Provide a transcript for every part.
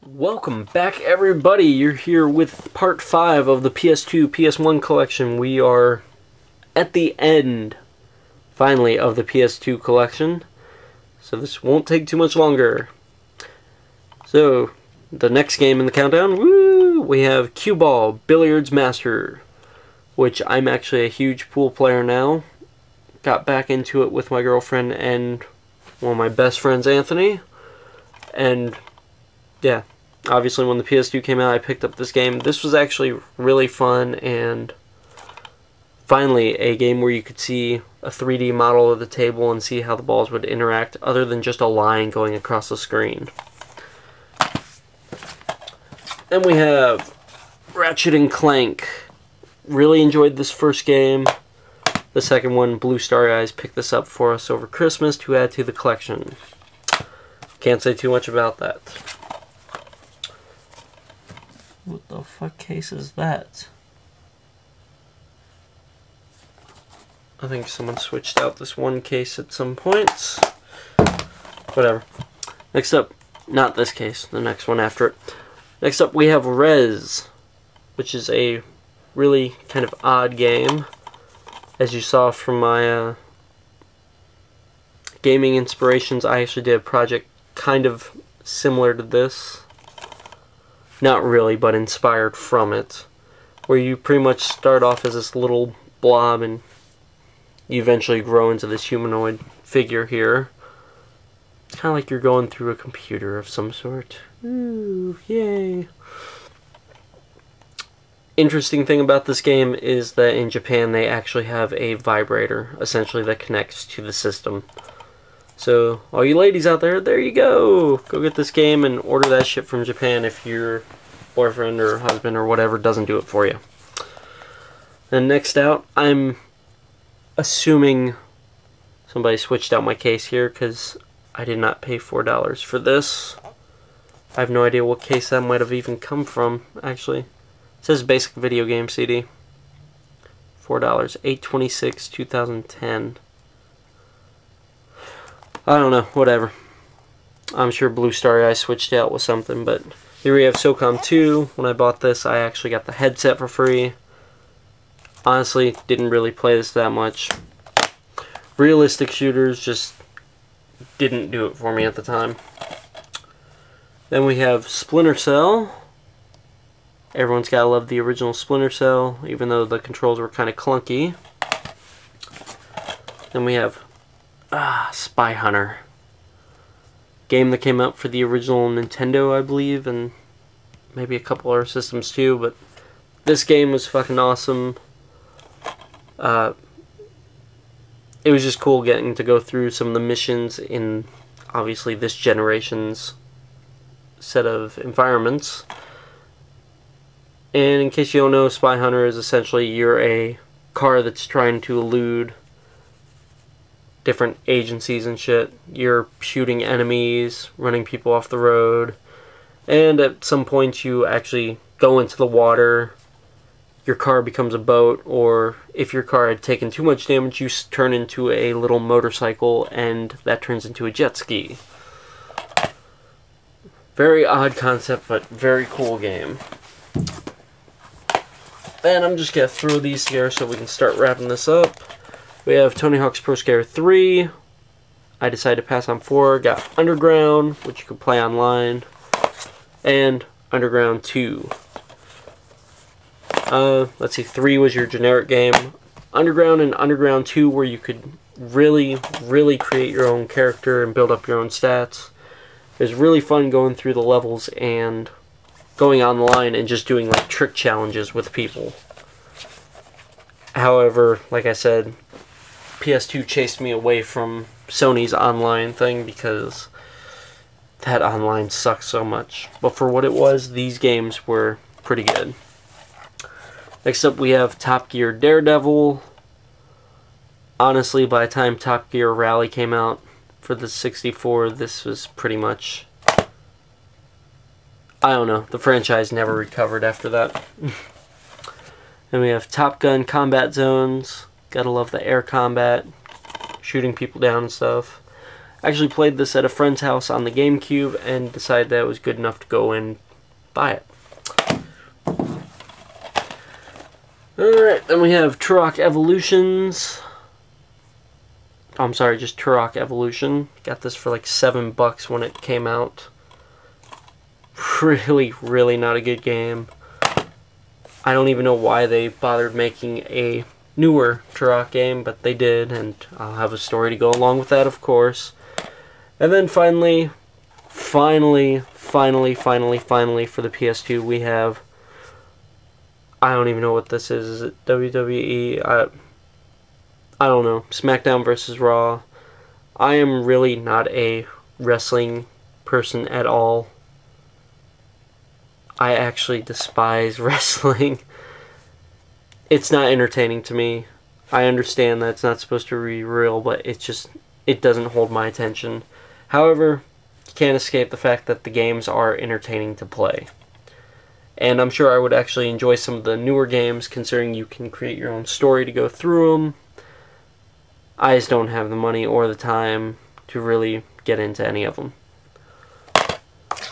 Welcome back, everybody. You're here with part 5 of the PS2, PS1 collection. We are at the end, finally, of the PS2 collection. So this won't take too much longer. So, the next game in the countdown, we have Cue Ball Billiards Master, which I'm actually a huge pool player now. Got back into it with my girlfriend and one of my best friends, Anthony. And yeah, obviously when the PS2 came out, I picked up this game. This was actually really fun, and finally a game where you could see a 3D model of the table and see how the balls would interact other than just a line going across the screen. Then we have Ratchet & Clank. Really enjoyed this first game. The second one, Blue Starry Eyes, picked this up for us over Christmas to add to the collection. Can't say too much about that. What the fuck case is that? I think someone switched out this one case at some point. Whatever. Next up, not this case, the next one after it. Next up we have Rez, which is a really kind of odd game. As you saw from my gaming inspirations, I actually did a project kind of similar to this. Not really, but inspired from it. Where you pretty much start off as this little blob and you eventually grow into this humanoid figure here. It's kind of like you're going through a computer of some sort. Ooh, yay. Interesting thing about this game is that in Japan they actually have a vibrator, essentially, that connects to the system. So, all you ladies out there you go! Go get this game and order that shit from Japan if your boyfriend or husband or whatever doesn't do it for you. And next out, I'm assuming somebody switched out my case here because I did not pay $4 for this. I have no idea what case that might have even come from, actually. It says basic video game CD. $4, $8.26, 2010. I don't know, whatever. I'm sure Blue Starry Eyes switched out with something, but here we have SOCOM 2. When I bought this, I actually got the headset for free. Honestly, didn't really play this that much. Realistic shooters just didn't do it for me at the time. Then we have Splinter Cell. Everyone's gotta love the original Splinter Cell, even though the controls were kind of clunky. Then we have Spy Hunter. Game that came out for the original Nintendo, I believe, and maybe a couple other systems too, but this game was fucking awesome. It was just cool getting to go through some of the missions in, obviously, this generation's set of environments. And in case you don't know, Spy Hunter is essentially you're a car that's trying to elude different agencies and shit. You're shooting enemies, running people off the road, and at some point you actually go into the water. Your car becomes a boat, or if your car had taken too much damage, you turn into a little motorcycle, and that turns into a jet ski. Very odd concept, but very cool game. And I'm just going to throw these here so we can start wrapping this up. We have Tony Hawk's Pro Skater 3. I decided to pass on 4. Got Underground, which you can play online. And Underground 2. Let's see, 3 was your generic game. Underground and Underground 2 where you could really create your own character and build up your own stats. It was really fun going through the levels and going online and just doing like trick challenges with people. However, like I said, PS2 chased me away from Sony's online thing because that online sucks so much. But for what it was, these games were pretty good. Next up we have Top Gear Daredevil. Honestly, by the time Top Gear Rally came out for the 64, this was pretty much, I don't know, the franchise never recovered after that. Then we have Top Gun Combat Zones. Gotta love the air combat, shooting people down and stuff. I actually played this at a friend's house on the GameCube and decided that it was good enough to go and buy it. Alright, then we have Turok Evolutions. I'm sorry, just Turok Evolution. Got this for like $7 when it came out. Really, really not a good game. I don't even know why they bothered making a newer Turok game, but they did, and I'll have a story to go along with that, of course. And then finally, for the PS2, we have, I don't even know what this is. Is it WWE? I don't know. SmackDown vs. Raw. I am really not a wrestling person at all. I actually despise wrestling. It's not entertaining to me. I understand that it's not supposed to be real, but it doesn't hold my attention. However, you can't escape the fact that the games are entertaining to play. And I'm sure I would actually enjoy some of the newer games, considering you can create your own story to go through them. I just don't have the money or the time to really get into any of them.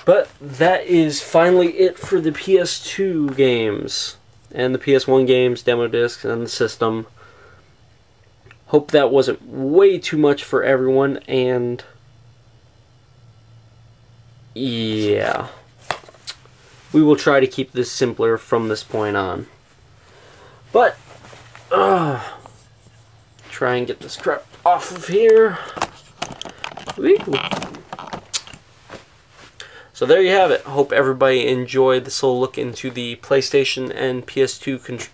But that is finally it for the PS2 games. And the PS1 games, demo discs, and the system. Hope that wasn't way too much for everyone, and yeah. We will try to keep this simpler from this point on. But, try and get this crap off of here. Woo. So there you have it. Hope everybody enjoyed this little look into the PlayStation and PS2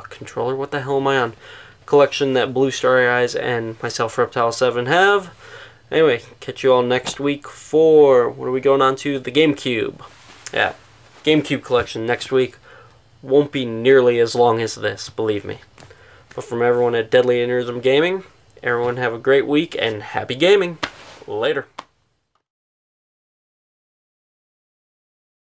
controller. What the hell am I on? Collection that Blue Starry Eyes and myself, Reptile7, have. Anyway, catch you all next week for, what are we going on to? The GameCube. Yeah, GameCube collection next week. Won't be nearly as long as this, believe me. But from everyone at Deadly Aneurysm Gaming, everyone have a great week and happy gaming. Later.